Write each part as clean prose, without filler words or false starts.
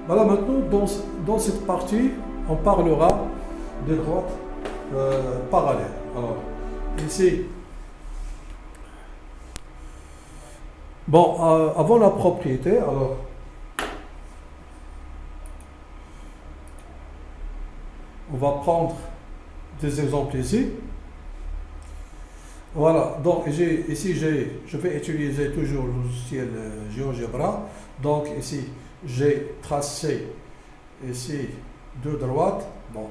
Voilà, maintenant, dans cette partie, on parlera des droites parallèles. Alors, ici, bon, avant la propriété, alors, on va prendre des exemples ici. Voilà, donc ici je vais utiliser toujours le logiciel GeoGebra. Donc ici j'ai tracé ici deux droites. Bon,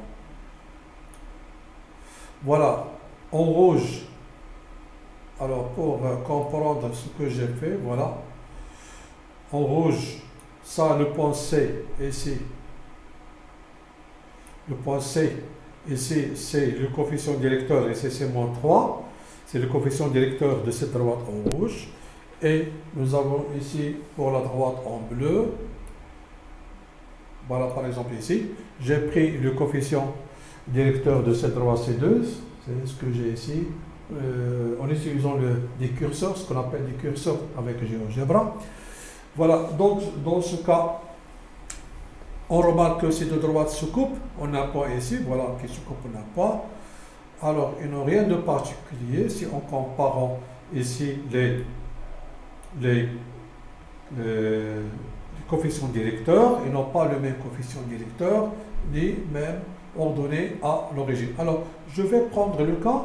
voilà, en rouge. Alors pour comprendre ce que j'ai fait, voilà, en rouge, ça le point C ici. Le point C ici c'est le coefficient directeur, ici c'est moins 3. C'est le coefficient directeur de cette droite en rouge. Et nous avons ici pour la droite en bleu. Voilà par exemple ici. J'ai pris le coefficient directeur de cette droite C2. C'est ce que j'ai ici. En utilisant des curseurs, ce qu'on appelle des curseurs avec GeoGebra. Voilà, donc dans ce cas, on remarque que ces deux droites se coupent. On a un point ici, voilà, qui se coupe, on n'a pas. Alors, ils n'ont rien de particulier si on compare ici les coefficients directeurs. Ils n'ont pas le même coefficient directeur, ni même ordonnée à l'origine. Alors, je vais prendre le cas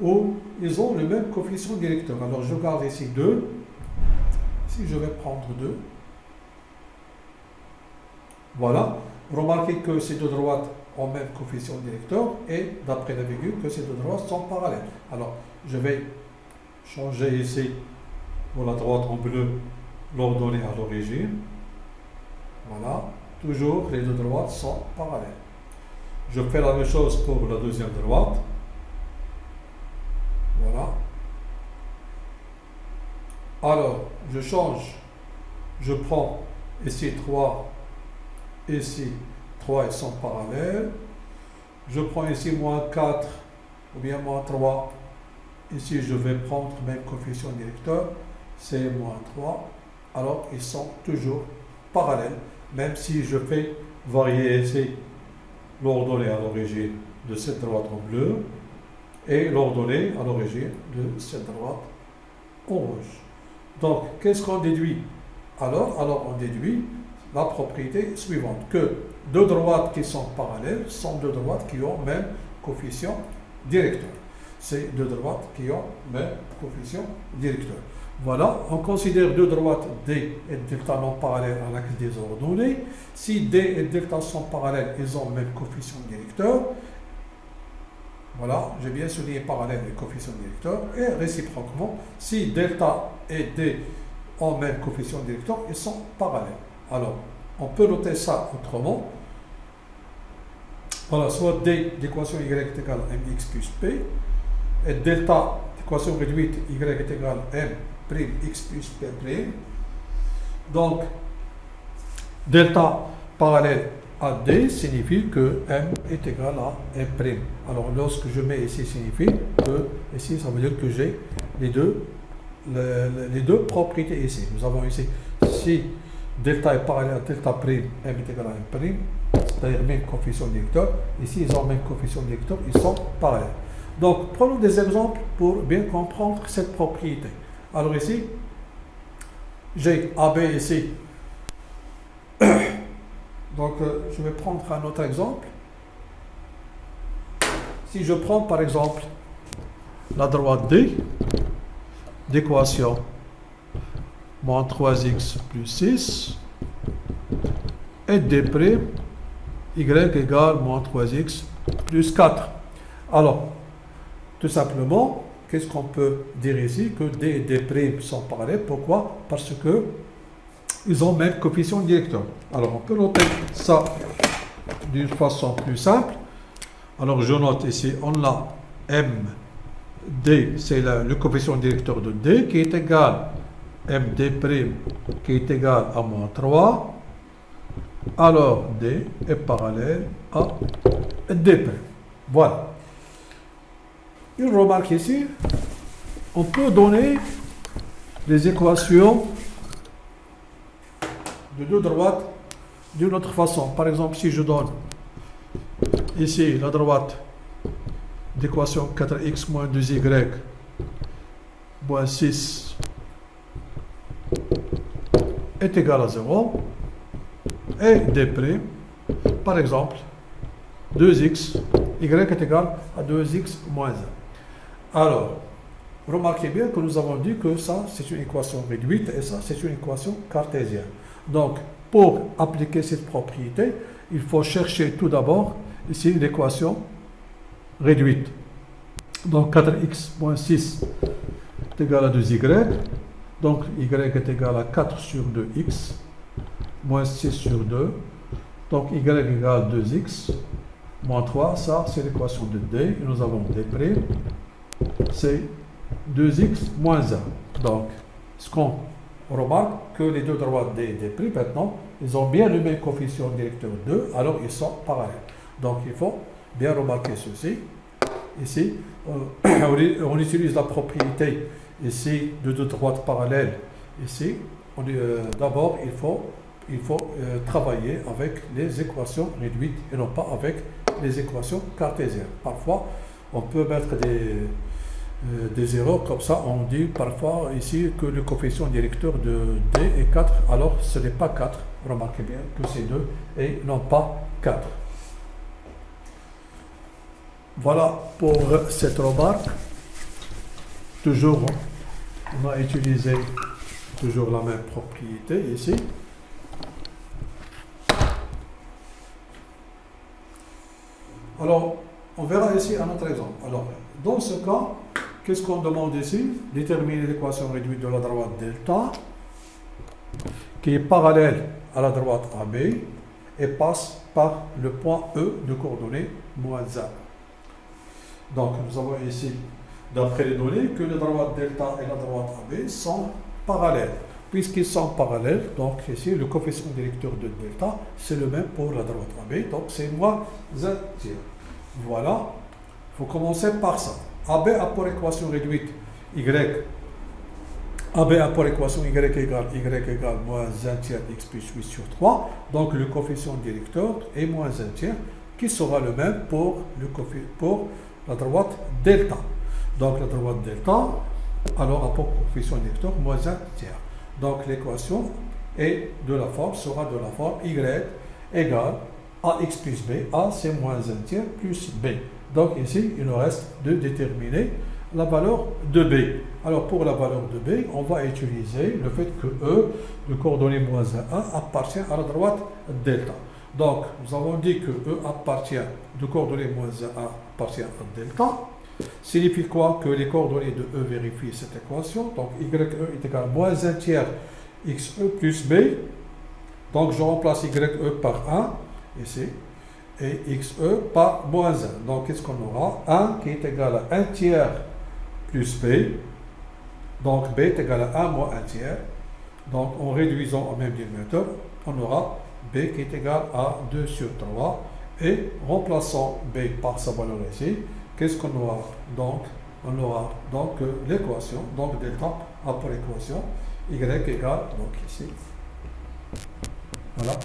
où ils ont le même coefficient directeur. Alors, je garde ici 2. Ici, je vais prendre 2. Voilà. Remarquez que ces deux droites ont même coefficient directeur et d'après la virgule que ces deux droites sont parallèles. Alors, je vais changer ici pour la droite en bleu l'ordonnée à l'origine. Voilà. Toujours les deux droites sont parallèles. Je fais la même chose pour la deuxième droite. Voilà. Alors, je change. Je prends ici 3. Ici, 3, ils sont parallèles. Je prends ici moins 4 ou bien moins 3. Ici, je vais prendre le même coefficient directeur, c'est moins 3. Alors, ils sont toujours parallèles, même si je fais varier ici l'ordonnée à l'origine de cette droite en bleu et l'ordonnée à l'origine de cette droite en rouge. Donc, qu'est-ce qu'on déduit? Alors, on déduit la propriété suivante, que deux droites qui sont parallèles sont deux droites qui ont même coefficient directeur. C'est deux droites qui ont même coefficient directeur. Voilà, on considère deux droites D et delta non parallèles à l'axe des ordonnées. Si D et delta sont parallèles, ils ont le même coefficient directeur. Voilà, j'ai bien souligné parallèle et coefficient directeur. Et réciproquement, si delta et D ont le même coefficient directeur, ils sont parallèles. Alors, on peut noter ça autrement. Voilà, soit D d'équation y est égale à mx plus p, et delta d'équation réduite y est égale à m prime x plus p prime. Donc, delta parallèle à D signifie que m est égal à m prime. Alors, lorsque je mets ici, signifie que ici, ça veut dire que j'ai les deux propriétés ici. Nous avons ici, si delta est parallèle à delta prime, m est égal à m prime, c'est-à-dire même coefficient directeur. Ici, ils ont même coefficient directeur, ils sont parallèles. Donc, prenons des exemples pour bien comprendre cette propriété. Alors ici, j'ai AB ici. Donc, je vais prendre un autre exemple. Si je prends par exemple la droite D d'équation moins 3x plus 6 et D' y égale moins 3x plus 4. Alors, tout simplement, qu'est-ce qu'on peut dire ici? Que D et D' sont parallèles. Pourquoi? Parce que ils ont le même coefficient directeur. Alors, on peut noter ça d'une façon plus simple. Alors, je note ici, on a M, D, c'est le coefficient directeur de D qui est égal à MD' qui est égal à moins 3. Alors, D est parallèle à D'. Voilà. Une remarque ici, on peut donner des équations de deux droites d'une autre façon. Par exemple, si je donne ici la droite d'équation 4x moins 2y moins 6 est égal à 0, et d', par exemple, 2x, y est égal à 2x moins 1. Alors, remarquez bien que nous avons dit que ça, c'est une équation réduite, et ça, c'est une équation cartésienne. Donc, pour appliquer cette propriété, il faut chercher tout d'abord, ici, l'équation réduite. Donc, 4x moins 6 est égal à 2y. Donc, y est égal à 4 sur 2x, moins 6 sur 2. Donc, y égale 2x, moins 3. Ça, c'est l'équation de d. Et nous avons d', c'est 2x moins 1. Donc, ce qu'on remarque, que les deux droites d et d', maintenant, ils ont bien le même coefficient directeur 2, alors ils sont parallèles. Donc, il faut bien remarquer ceci. Ici, on utilise la propriété ici de deux droites parallèles. Ici, d'abord, il faut travailler avec les équations réduites et non pas avec les équations cartésiennes. Parfois, on peut mettre des erreurs comme ça. On dit parfois ici que le coefficient directeur de D est 4, alors ce n'est pas 4. Remarquez bien que c'est 2 et non pas 4. Voilà pour cette remarque. Toujours, on a utilisé toujours la même propriété ici. Alors, on verra ici un autre exemple. Alors, dans ce cas, qu'est-ce qu'on demande ici? Déterminer l'équation réduite de la droite delta, qui est parallèle à la droite AB et passe par le point E de coordonnées moins 1. Donc, nous avons ici, d'après les données, que la droite delta et la droite AB sont parallèles. Puisqu'ils sont parallèles, donc ici, le coefficient directeur de delta, c'est le même pour la droite AB, donc c'est moins 1 tiers. Voilà, il faut commencer par ça. AB a pour équation réduite AB a pour équation y égale moins 1 tiers x plus 8 sur 3, donc le coefficient directeur est moins 1 tiers, qui sera le même pour la droite delta. Donc la droite delta, alors a pour coefficient directeur moins 1 tiers. Donc l'équation sera de la forme y égale ax plus b. A c'est moins 1 tiers plus b. Donc ici, il nous reste de déterminer la valeur de b. Alors pour la valeur de b, on va utiliser le fait que E de coordonnée moins 1 appartient à la droite delta. Donc nous avons dit que E de coordonnée moins 1 appartient à delta. Signifie quoi? Que les coordonnées de E vérifient cette équation. Donc y est égal à moins 1 tiers xe plus b. Donc je remplace y par 1 ici et xe par moins 1. Donc qu'est-ce qu'on aura? 1 qui est égal à 1 tiers plus b. Donc b est égal à 1 moins 1 tiers. Donc en réduisant au même dénominateur, on aura b qui est égal à 2 sur 3. Et remplaçant b par sa valeur ici, qu'est-ce qu'on aura? Donc, on aura donc l'équation, donc delta a pour équation y égale, donc ici, voilà.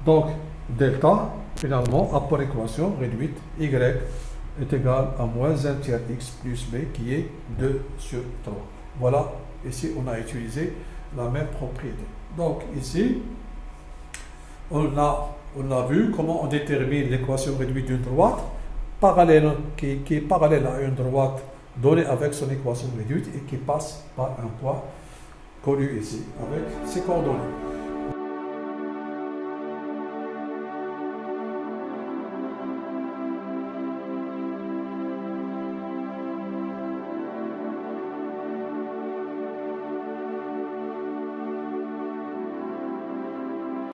Donc, delta, finalement, a pour équation réduite y est égal à moins 1 tiers x plus b qui est 2 sur 3. Voilà, ici, on a utilisé la même propriété. Donc, ici, on a vu comment on détermine l'équation réduite d'une droite parallèle, qui est parallèle à une droite donnée avec son équation réduite et qui passe par un point connu ici avec ses coordonnées.